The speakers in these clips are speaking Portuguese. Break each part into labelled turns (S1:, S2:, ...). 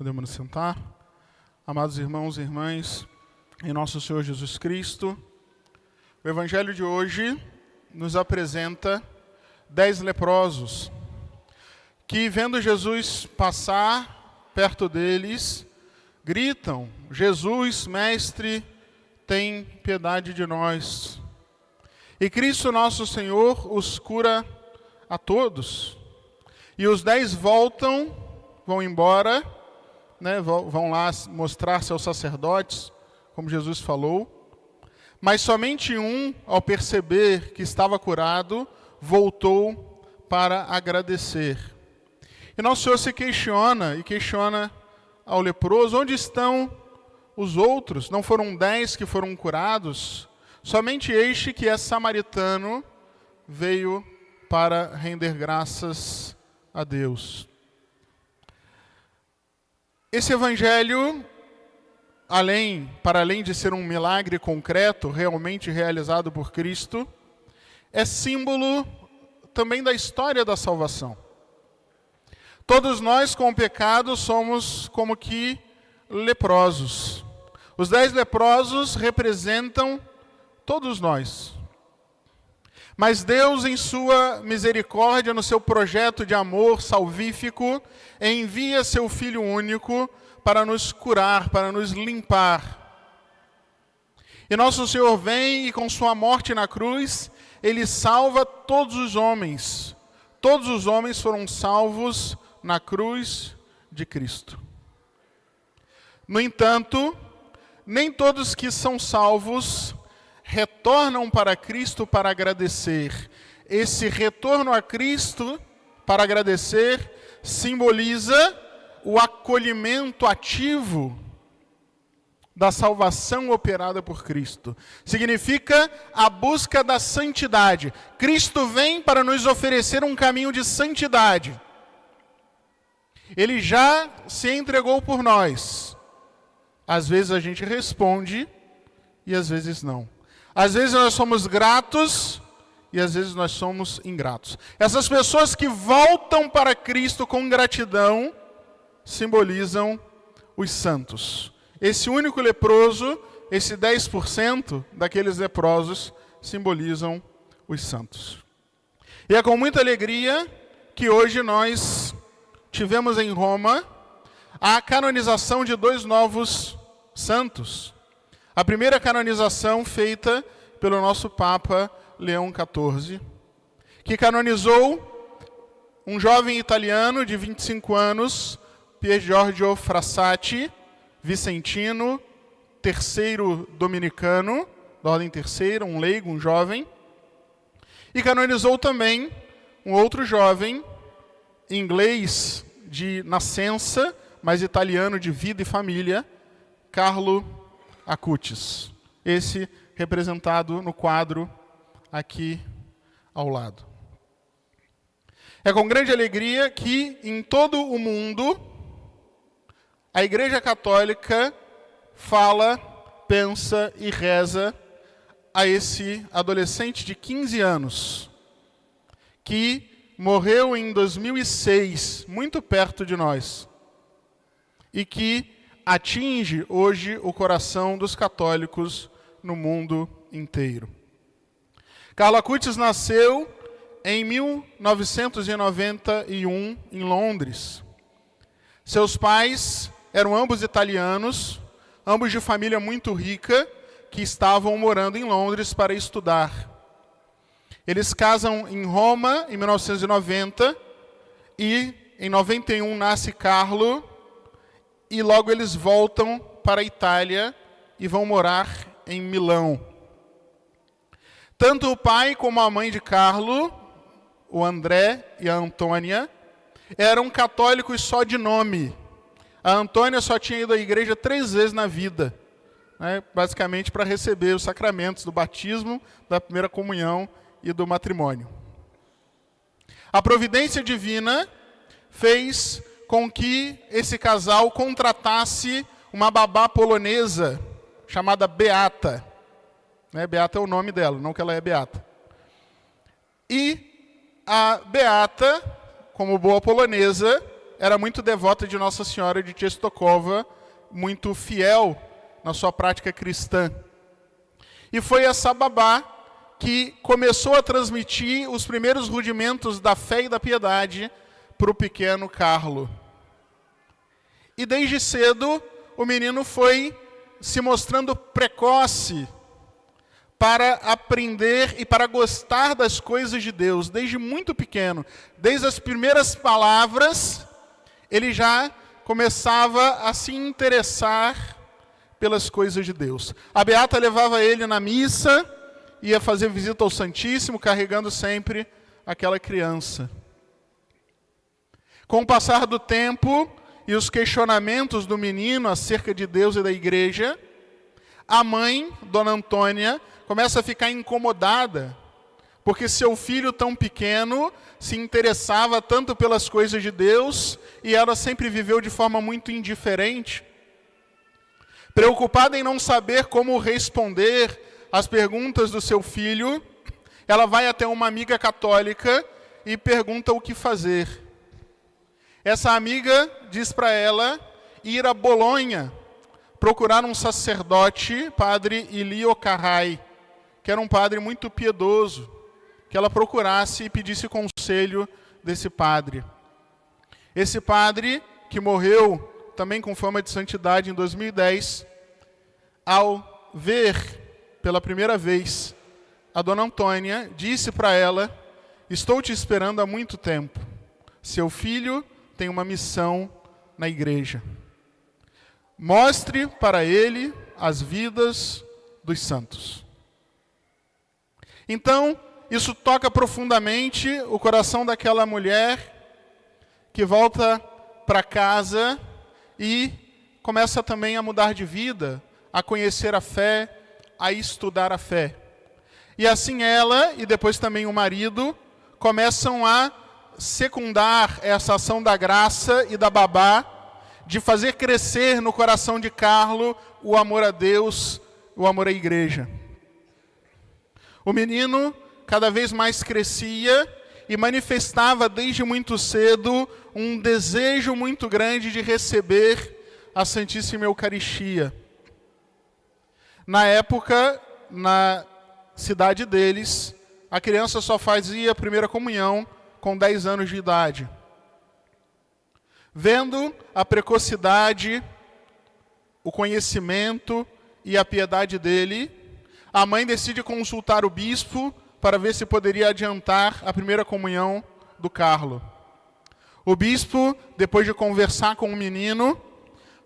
S1: Podemos nos sentar. Amados irmãos e irmãs, em nosso Senhor Jesus Cristo, o Evangelho de hoje nos apresenta 10 leprosos que, vendo Jesus passar perto deles, gritam: Jesus, Mestre, tem piedade de nós. E Cristo nosso Senhor os cura a todos. E os 10 vão embora, vão lá mostrar-se aos sacerdotes, como Jesus falou. Mas somente um, ao perceber que estava curado, voltou para agradecer. E nosso Senhor se questiona ao leproso: onde estão os outros? Não foram 10 que foram curados? Somente este que é samaritano veio para render graças a Deus. Esse evangelho, para além de ser um milagre concreto, realmente realizado por Cristo, é símbolo também da história da salvação. Todos nós, com o pecado, somos como que leprosos. Os 10 leprosos representam todos nós. Mas Deus, em sua misericórdia, no seu projeto de amor salvífico, envia seu Filho único para nos curar, para nos limpar. E nosso Senhor vem e, com sua morte na cruz, Ele salva todos os homens. Todos os homens foram salvos na cruz de Cristo. No entanto, nem todos que são salvos retornam para Cristo para agradecer. Esse retorno a Cristo para agradecer simboliza o acolhimento ativo da salvação operada por Cristo. Significa a busca da santidade. Cristo vem para nos oferecer um caminho de santidade. Ele já se entregou por nós. Às vezes a gente responde e às vezes não. Às vezes nós somos gratos e às vezes nós somos ingratos. Essas pessoas que voltam para Cristo com gratidão simbolizam os santos. Esse único leproso, esse 10% daqueles leprosos, simbolizam os santos. E é com muita alegria que hoje nós tivemos em Roma a canonização de 2 novos santos. A primeira canonização feita pelo nosso Papa Leão XIV, que canonizou um jovem italiano de 25 anos, Pier Giorgio Frassati, vicentino, terceiro dominicano, da ordem terceira, um leigo, um jovem. E canonizou também um outro jovem, inglês de nascença, mas italiano de vida e família, Carlo Acutis. Esse representado no quadro aqui ao lado. É com grande alegria que em todo o mundo a Igreja Católica fala, pensa e reza a esse adolescente de 15 anos que morreu em 2006, muito perto de nós, e que atinge hoje o coração dos católicos no mundo inteiro. Carlo Acutis nasceu em 1991 em Londres. Seus pais eram ambos italianos, ambos de família muito rica, que estavam morando em Londres para estudar. Eles casam em Roma em 1990 e em 91 nasce Carlo. E logo eles voltam para a Itália e vão morar em Milão. Tanto o pai como a mãe de Carlo, o André e a Antônia, eram católicos só de nome. A Antônia só tinha ido à igreja 3 vezes na vida, basicamente para receber os sacramentos do batismo, da primeira comunhão e do matrimônio. A providência divina fez com que esse casal contratasse uma babá polonesa chamada Beata. Beata é o nome dela, não que ela é beata. E a Beata, como boa polonesa, era muito devota de Nossa Senhora de Czestochowa, muito fiel na sua prática cristã. E foi essa babá que começou a transmitir os primeiros rudimentos da fé e da piedade para o pequeno Carlo. E desde cedo, o menino foi se mostrando precoce para aprender e para gostar das coisas de Deus, desde muito pequeno. Desde as primeiras palavras, ele já começava a se interessar pelas coisas de Deus. A Beata levava ele na missa, ia fazer visita ao Santíssimo, carregando sempre aquela criança. Com o passar do tempo e os questionamentos do menino acerca de Deus e da igreja, a mãe, Dona Antônia, começa a ficar incomodada, porque seu filho tão pequeno se interessava tanto pelas coisas de Deus e ela sempre viveu de forma muito indiferente. Preocupada em não saber como responder às perguntas do seu filho, ela vai até uma amiga católica e pergunta o que fazer. Essa amiga diz para ela ir a Bolonha, procurar um sacerdote, padre Ilio Carrai, que era um padre muito piedoso, que ela procurasse e pedisse conselho desse padre. Esse padre, que morreu também com fama de santidade em 2010, ao ver pela primeira vez a Dona Antônia, disse para ela: estou te esperando há muito tempo. Seu filho tem uma missão na igreja. Mostre para ele as vidas dos santos. Então, isso toca profundamente o coração daquela mulher que volta para casa e começa também a mudar de vida, a conhecer a fé, a estudar a fé. E assim ela, e depois também o marido, começam a secundar essa ação da graça e da babá, de fazer crescer no coração de Carlo o amor a Deus, o amor à igreja. O menino cada vez mais crescia e manifestava desde muito cedo um desejo muito grande de receber a Santíssima Eucaristia. Na época, na cidade deles, a criança só fazia a primeira comunhão com 10 anos de idade. Vendo a precocidade, o conhecimento e a piedade dele, a mãe decide consultar o bispo para ver se poderia adiantar a primeira comunhão do Carlo. O bispo, depois de conversar com o menino,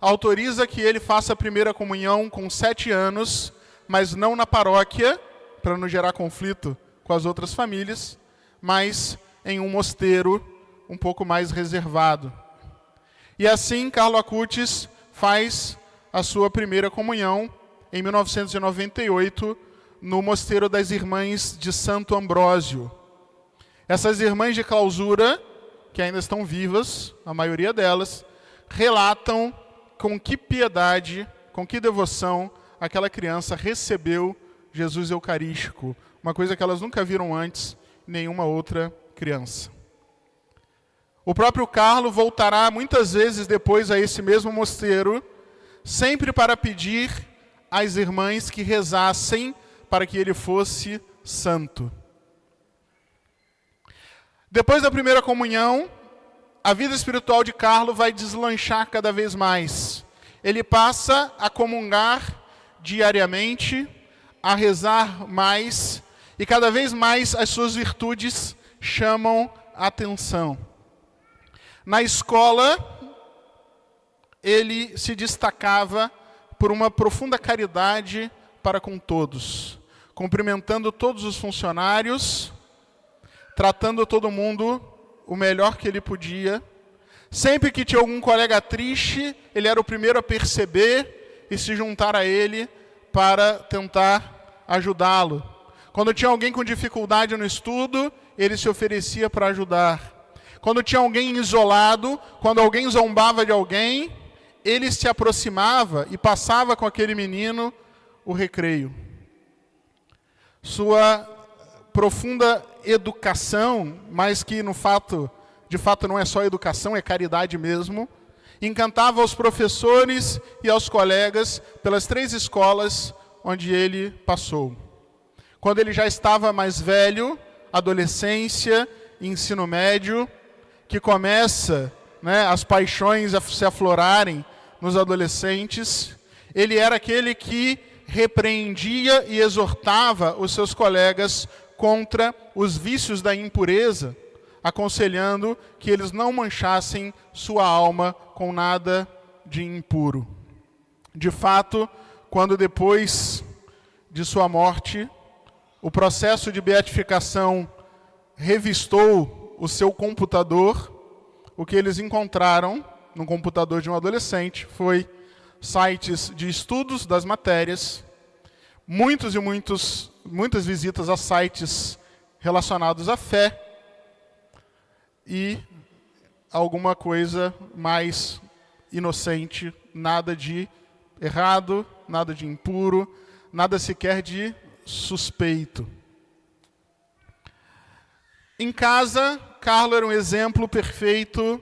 S1: autoriza que ele faça a primeira comunhão com 7 anos, mas não na paróquia, para não gerar conflito com as outras famílias, mas em um mosteiro um pouco mais reservado. E assim, Carlo Acutis faz a sua primeira comunhão em 1998, no Mosteiro das Irmãs de Santo Ambrósio. Essas irmãs de clausura, que ainda estão vivas, a maioria delas, relatam com que piedade, com que devoção aquela criança recebeu Jesus Eucarístico, uma coisa que elas nunca viram antes em nenhuma outra criança. O próprio Carlo voltará muitas vezes depois a esse mesmo mosteiro, sempre para pedir às irmãs que rezassem para que ele fosse santo. Depois da primeira comunhão, a vida espiritual de Carlo vai deslanchar cada vez mais. Ele passa a comungar diariamente, a rezar mais, e cada vez mais as suas virtudes chamam a atenção. Na escola, ele se destacava por uma profunda caridade para com todos, cumprimentando todos os funcionários, tratando todo mundo o melhor que ele podia. Sempre que tinha algum colega triste, ele era o primeiro a perceber e se juntar a ele para tentar ajudá-lo. Quando tinha alguém com dificuldade no estudo, ele se oferecia para ajudar. Quando tinha alguém isolado, quando alguém zombava de alguém, ele se aproximava e passava com aquele menino o recreio. Sua profunda educação, mais que no fato de fato não é só educação, é caridade mesmo. Encantava aos professores e aos colegas pelas 3 escolas onde ele passou. Quando ele já estava mais velho, adolescência, ensino médio, que começa, as paixões a se aflorarem nos adolescentes, ele era aquele que repreendia e exortava os seus colegas contra os vícios da impureza, aconselhando que eles não manchassem sua alma com nada de impuro. De fato, quando depois de sua morte, o processo de beatificação revistou o seu computador, o que eles encontraram no computador de um adolescente foi sites de estudos das matérias, muitas visitas a sites relacionados à fé e alguma coisa mais inocente, nada de errado, nada de impuro, nada sequer de suspeito. Em casa, Carlo era um exemplo perfeito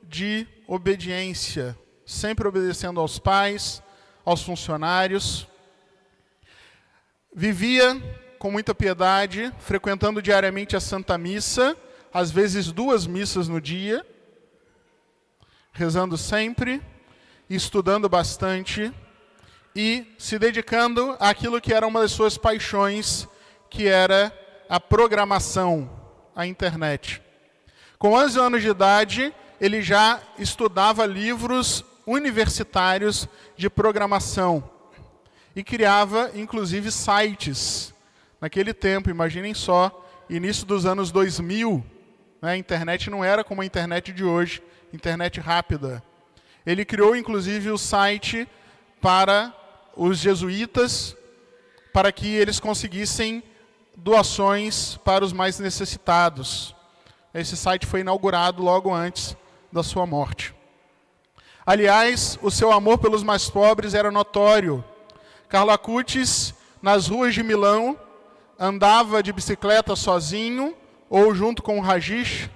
S1: de obediência, sempre obedecendo aos pais, aos funcionários. Vivia com muita piedade, frequentando diariamente a Santa Missa, às vezes 2 missas no dia, rezando sempre, estudando bastante e se dedicando àquilo que era uma das suas paixões, que era a programação, a internet. Com 11 anos de idade, ele já estudava livros universitários de programação e criava, inclusive, sites. Naquele tempo, imaginem só, início dos anos 2000, a internet não era como a internet de hoje, internet rápida. Ele criou, inclusive, o site para os jesuítas, para que eles conseguissem doações para os mais necessitados. Esse site foi inaugurado logo antes da sua morte. Aliás, o seu amor pelos mais pobres era notório. Carlo Acutis, nas ruas de Milão, andava de bicicleta sozinho ou junto com o Rajish,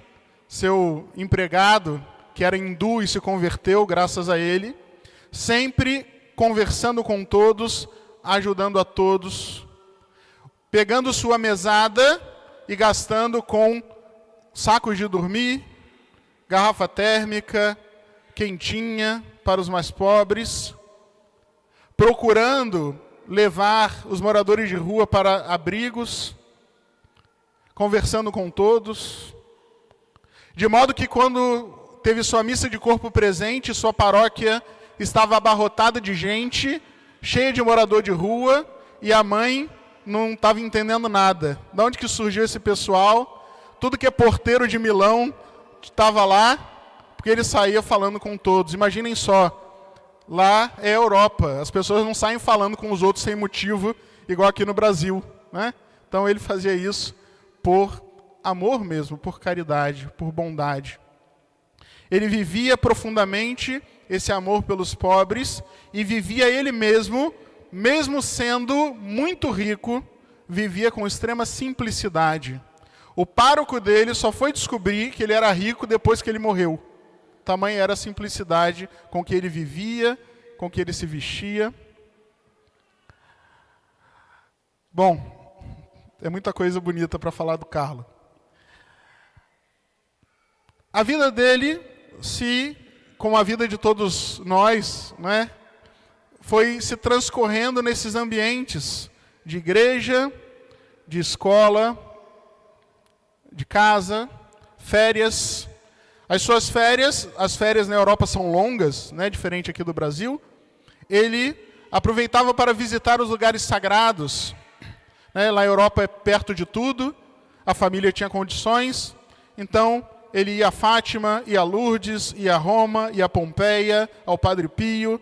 S1: seu empregado, que era hindu e se converteu graças a ele, sempre conversando com todos, ajudando a todos, pegando sua mesada e gastando com sacos de dormir, garrafa térmica, quentinha para os mais pobres, procurando levar os moradores de rua para abrigos, conversando com todos, de modo que quando teve sua missa de corpo presente, sua paróquia estava abarrotada de gente, cheia de morador de rua, e a mãe não estava entendendo nada. De onde que surgiu esse pessoal? Tudo que é porteiro de Milão estava lá, porque ele saía falando com todos. Imaginem só, lá é a Europa, as pessoas não saem falando com os outros sem motivo, igual aqui no Brasil, né? Então ele fazia isso por amor mesmo, por caridade, por bondade. Ele vivia profundamente esse amor pelos pobres e vivia ele mesmo, mesmo sendo muito rico, vivia com extrema simplicidade. O pároco dele só foi descobrir que ele era rico depois que ele morreu. Tamanha era a simplicidade com que ele vivia, com que ele se vestia. Bom, é muita coisa bonita para falar do Carlo. A vida dele, como a vida de todos nós, né, foi se transcorrendo nesses ambientes de igreja, de escola, de casa, férias. As suas férias, as férias na Europa são longas, né, diferente aqui do Brasil. Ele aproveitava para visitar os lugares sagrados. Lá na Europa é perto de tudo, a família tinha condições, então ele ia a Fátima, ia a Lourdes, ia a Roma, ia a Pompeia, ao Padre Pio,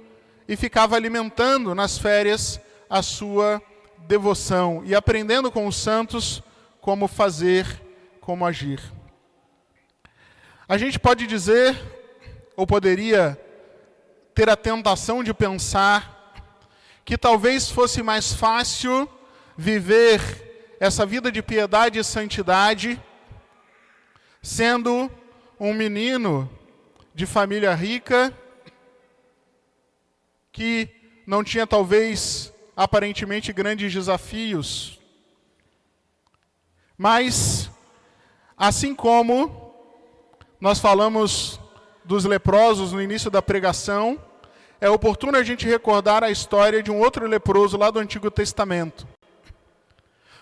S1: e ficava alimentando nas férias a sua devoção e aprendendo com os santos como fazer, como agir. A gente pode dizer, ou poderia ter a tentação de pensar, que talvez fosse mais fácil viver essa vida de piedade e santidade sendo um menino de família rica, que não tinha talvez aparentemente grandes desafios, mas assim como nós falamos dos leprosos no início da pregação, é oportuno a gente recordar a história de um outro leproso lá do Antigo Testamento.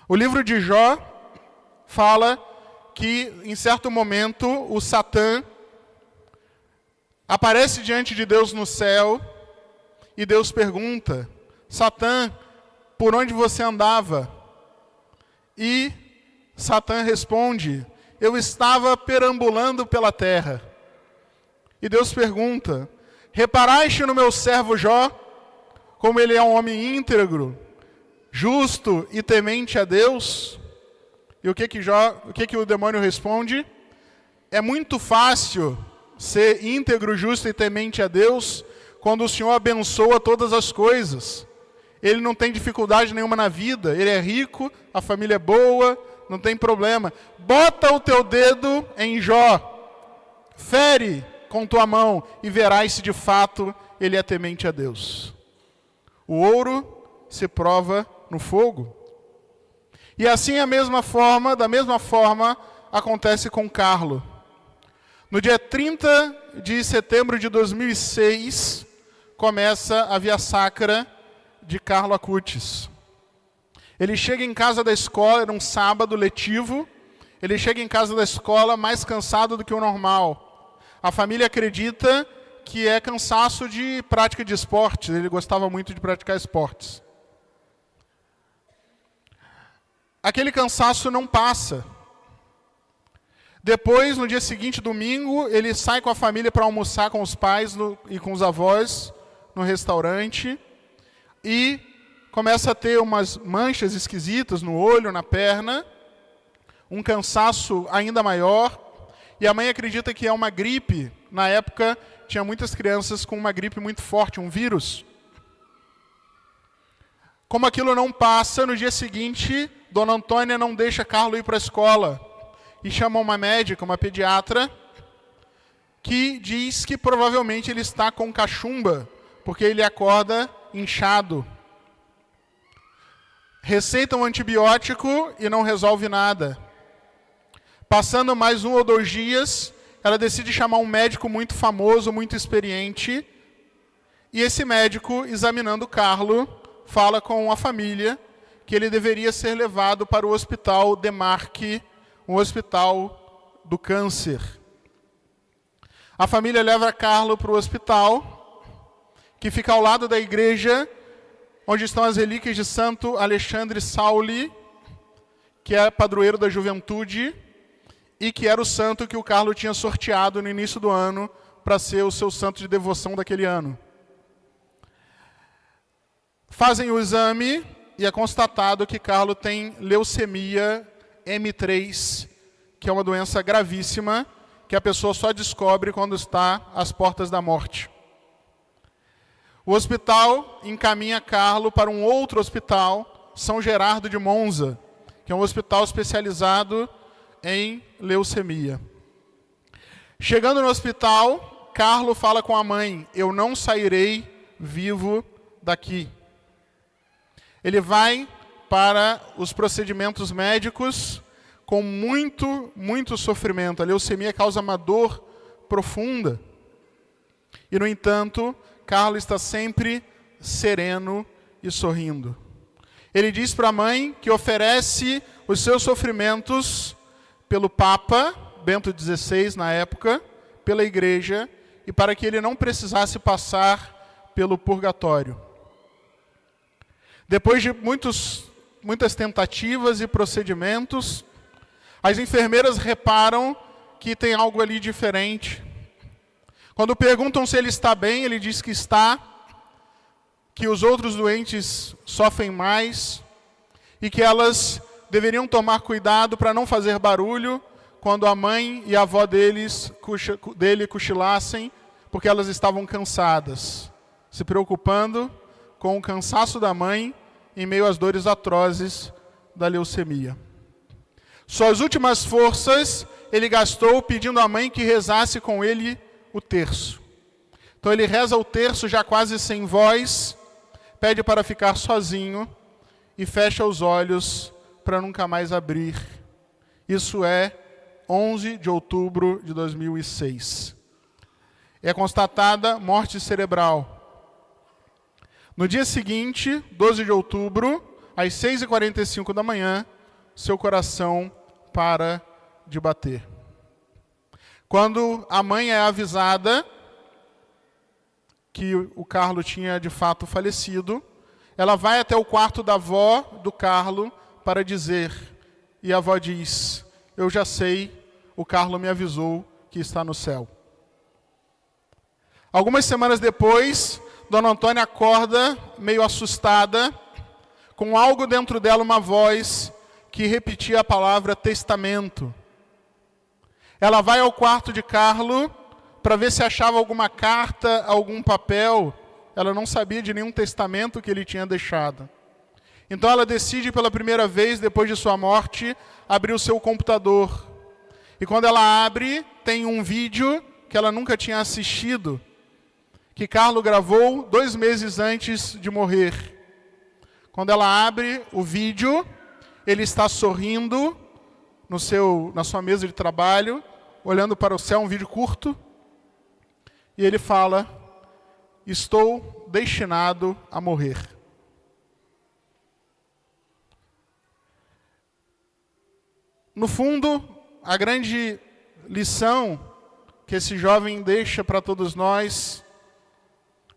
S1: O livro de Jó fala que em certo momento o Satã aparece diante de Deus no céu e Deus pergunta: Satã, por onde você andava? E Satã responde: eu estava perambulando pela terra. E Deus pergunta: reparaste no meu servo Jó, como ele é um homem íntegro, justo e temente a Deus? E o que o demônio responde? É muito fácil ser íntegro, justo e temente a Deus quando o Senhor abençoa todas as coisas. Ele não tem dificuldade nenhuma na vida, ele é rico, a família é boa, não tem problema. Bota o teu dedo em Jó, fere com tua mão e verás se de fato ele é temente a Deus. O ouro se prova no fogo. E assim da mesma forma, acontece com Carlo. No dia 30 de setembro de 2006, começa a Via Sacra de Carlo Acutis. Ele chega em casa da escola, era um sábado letivo, ele chega em casa da escola mais cansado do que o normal. A família acredita que é cansaço de prática de esportes, ele gostava muito de praticar esportes. Aquele cansaço não passa. Depois, no dia seguinte, domingo, ele sai com a família para almoçar com os pais e com os avós no restaurante e começa a ter umas manchas esquisitas no olho, na perna, um cansaço ainda maior, e a mãe acredita que é uma gripe. Na época, tinha muitas crianças com uma gripe muito forte, um vírus. Como aquilo não passa, no dia seguinte, Dona Antônia não deixa Carlo ir para a escola e chama uma médica, uma pediatra, que diz que provavelmente ele está com cachumba, porque ele acorda inchado. Receita um antibiótico e não resolve nada. Passando mais 1 ou 2 dias, ela decide chamar um médico muito famoso, muito experiente, e esse médico, examinando Carlo, fala com a família que ele deveria ser levado para o hospital Demarque, um hospital do câncer. A família leva Carlo para o hospital, que fica ao lado da igreja, onde estão as relíquias de Santo Alexandre Sauli, que é padroeiro da juventude, e que era o santo que o Carlo tinha sorteado no início do ano para ser o seu santo de devoção daquele ano. Fazem o exame e é constatado que Carlo tem leucemia M3, que é uma doença gravíssima, que a pessoa só descobre quando está às portas da morte. O hospital encaminha Carlo para um outro hospital, São Gerardo de Monza, que é um hospital especializado em leucemia. Chegando no hospital, Carlo fala com a mãe: eu não sairei vivo daqui. Ele vai para os procedimentos médicos com muito sofrimento. A leucemia causa uma dor profunda. E, no entanto, Carlo está sempre sereno e sorrindo. Ele diz para a mãe que oferece os seus sofrimentos pelo Papa, Bento XVI na época, pela igreja, e para que ele não precisasse passar pelo purgatório. Depois de muitas tentativas e procedimentos, as enfermeiras reparam que tem algo ali diferente. Quando perguntam se ele está bem, ele diz que está, que os outros doentes sofrem mais e que elas deveriam tomar cuidado para não fazer barulho quando a mãe e a avó dele cochilassem, porque elas estavam cansadas, se preocupando com o cansaço da mãe em meio às dores atrozes da leucemia. Suas últimas forças ele gastou pedindo à mãe que rezasse com ele o terço. Então ele reza o terço já quase sem voz, pede para ficar sozinho e fecha os olhos para nunca mais abrir. Isso é 11 de outubro de 2006. É constatada morte cerebral. No dia seguinte, 12 de outubro, às 6h45 da manhã, seu coração para de bater. Quando a mãe é avisada que o Carlo tinha de fato falecido, ela vai até o quarto da avó do Carlo para dizer, e a avó diz, eu já sei, o Carlo me avisou que está no céu. Algumas semanas depois, Dona Antônia acorda meio assustada, com algo dentro dela, uma voz que repetia a palavra testamento. Ela vai ao quarto de Carlo para ver se achava alguma carta, algum papel. Ela não sabia de nenhum testamento que ele tinha deixado. Então ela decide pela primeira vez, depois de sua morte, abrir o seu computador. E quando ela abre, tem um vídeo que ela nunca tinha assistido, que Carlo gravou 2 meses antes de morrer. Quando ela abre o vídeo, ele está sorrindo na sua mesa de trabalho, olhando para o céu, um vídeo curto, e ele fala, estou destinado a morrer. No fundo, a grande lição que esse jovem deixa para todos nós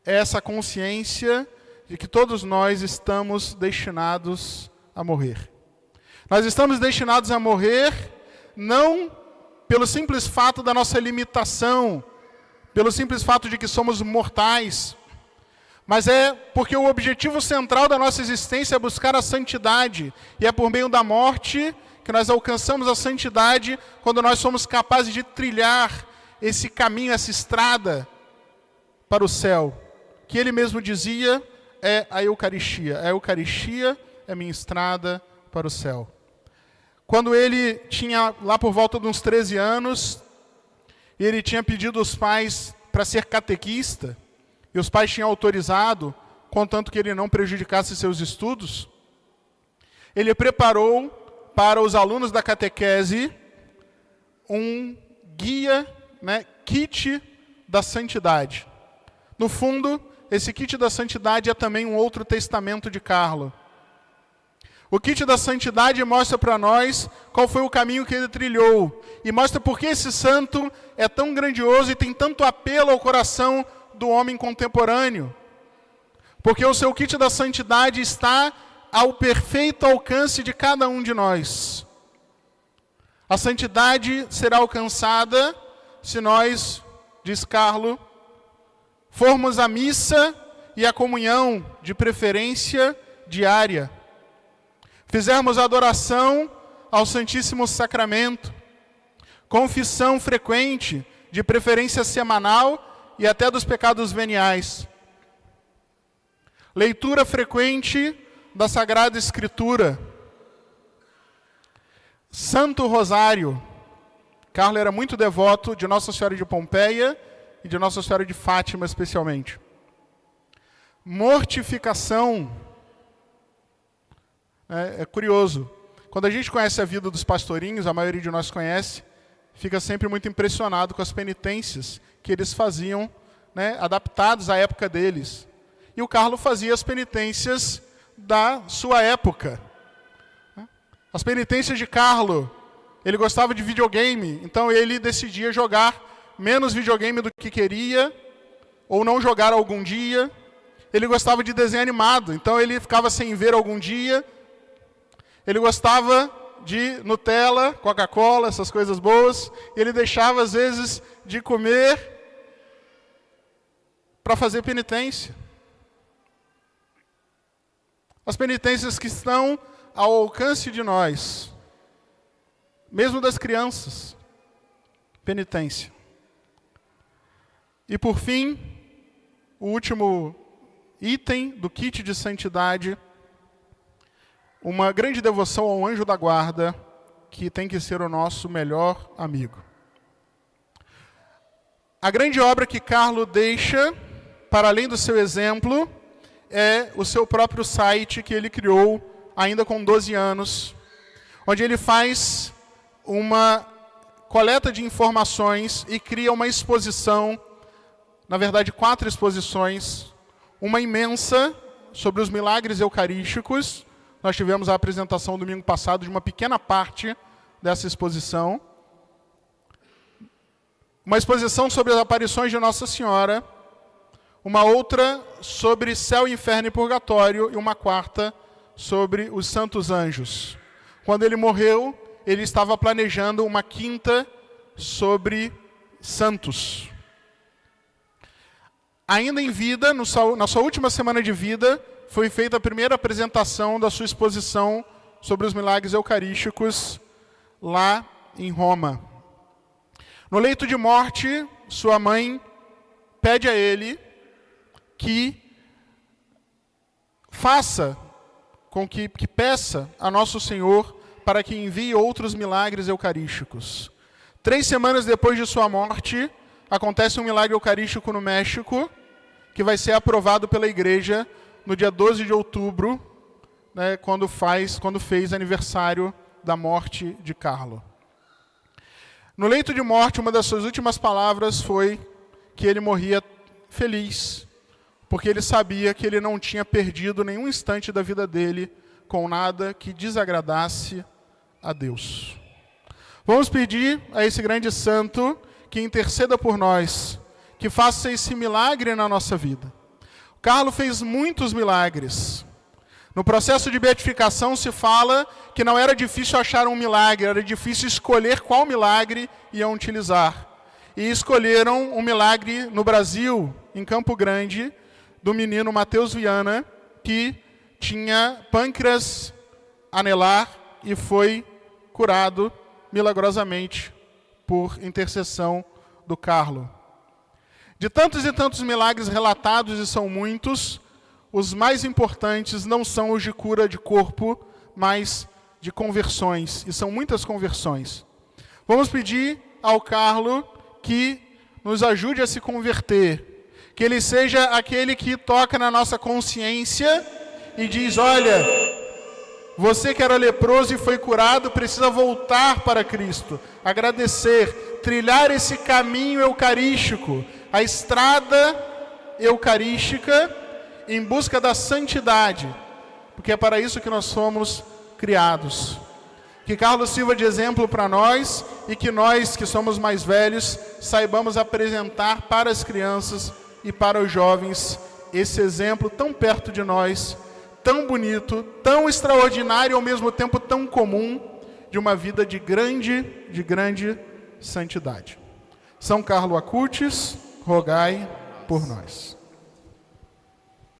S1: é essa consciência de que todos nós estamos destinados a morrer. Nós estamos destinados a morrer não pelo simples fato da nossa limitação, pelo simples fato de que somos mortais, mas é porque o objetivo central da nossa existência é buscar a santidade, e é por meio da morte que nós alcançamos a santidade quando nós somos capazes de trilhar esse caminho, essa estrada para o céu, que ele mesmo dizia é a Eucaristia. A Eucaristia é minha estrada para o céu. Quando ele tinha lá por volta de uns 13 anos, ele tinha pedido aos pais para ser catequista, e os pais tinham autorizado, contanto que ele não prejudicasse seus estudos, ele preparou para os alunos da catequese um guia, kit da santidade. No fundo, esse kit da santidade é também um outro testamento de Carlo. O kit da santidade mostra para nós qual foi o caminho que ele trilhou. E mostra por que esse santo é tão grandioso e tem tanto apelo ao coração do homem contemporâneo. Porque o seu kit da santidade está ao perfeito alcance de cada um de nós. A santidade será alcançada se nós, diz Carlo, formos à missa e à comunhão, de preferência diária. Fizermos adoração ao Santíssimo Sacramento, confissão frequente, de preferência semanal e até dos pecados veniais. Leitura frequente da Sagrada Escritura. Santo Rosário. Carlo era muito devoto de Nossa Senhora de Pompeia e de Nossa Senhora de Fátima, especialmente. Mortificação. É curioso. Quando a gente conhece a vida dos pastorinhos, a maioria de nós conhece, fica sempre muito impressionado com as penitências que eles faziam, adaptados à época deles. E o Carlo fazia as penitências da sua época. As penitências de Carlo, ele gostava de videogame, então ele decidia jogar menos videogame do que queria, ou não jogar algum dia. Ele gostava de desenho animado, então ele ficava sem ver algum dia. Ele gostava de Nutella, Coca-Cola, essas coisas boas, e ele deixava às vezes de comer para fazer penitência. As penitências que estão ao alcance de nós, mesmo das crianças. Penitência. E por fim, o último item do kit de santidade, uma grande devoção ao anjo da guarda, que tem que ser o nosso melhor amigo. A grande obra que Carlo deixa, para além do seu exemplo, é o seu próprio site que ele criou ainda com 12 anos, onde ele faz uma coleta de informações e cria uma exposição, na verdade 4 exposições, uma imensa sobre os milagres eucarísticos. Nós tivemos a apresentação domingo passado de uma pequena parte dessa exposição. Uma exposição sobre as aparições de Nossa Senhora, uma outra sobre céu, inferno e purgatório, e uma quarta sobre os santos anjos. Quando ele morreu, ele estava planejando uma quinta sobre santos. Ainda em vida, na sua última semana de vida, foi feita a primeira apresentação da sua exposição sobre os milagres eucarísticos lá em Roma. No leito de morte, sua mãe pede a ele que faça com que peça a Nosso Senhor para que envie outros milagres eucarísticos. 3 semanas depois de sua morte, acontece um milagre eucarístico no México, que vai ser aprovado pela igreja no dia 12 de outubro, né, quando fez aniversário da morte de Carlo. No leito de morte, uma das suas últimas palavras foi que ele morria feliz, porque ele sabia que ele não tinha perdido nenhum instante da vida dele com nada que desagradasse a Deus. Vamos pedir a esse grande santo que interceda por nós, que faça esse milagre na nossa vida. Carlo fez muitos milagres. No processo de beatificação se fala que não era difícil achar um milagre, era difícil escolher qual milagre iam utilizar. E escolheram um milagre no Brasil, em Campo Grande, do menino Mateus Viana, que tinha pâncreas anelar e foi curado milagrosamente por intercessão do Carlo. De tantos e tantos milagres relatados, e são muitos, os mais importantes não são os de cura de corpo, mas de conversões, e são muitas conversões. Vamos pedir ao Carlo que nos ajude a se converter, que ele seja aquele que toca na nossa consciência e diz: olha, você que era leproso e foi curado, precisa voltar para Cristo, agradecer, trilhar esse caminho eucarístico, a estrada eucarística em busca da santidade, porque é para isso que nós somos criados. Que Carlos sirva de exemplo para nós e que nós, que somos mais velhos, saibamos apresentar para as crianças e para os jovens esse exemplo tão perto de nós, tão bonito, tão extraordinário e ao mesmo tempo tão comum, de uma vida de grande santidade. São Carlo Acutis, rogai por nós.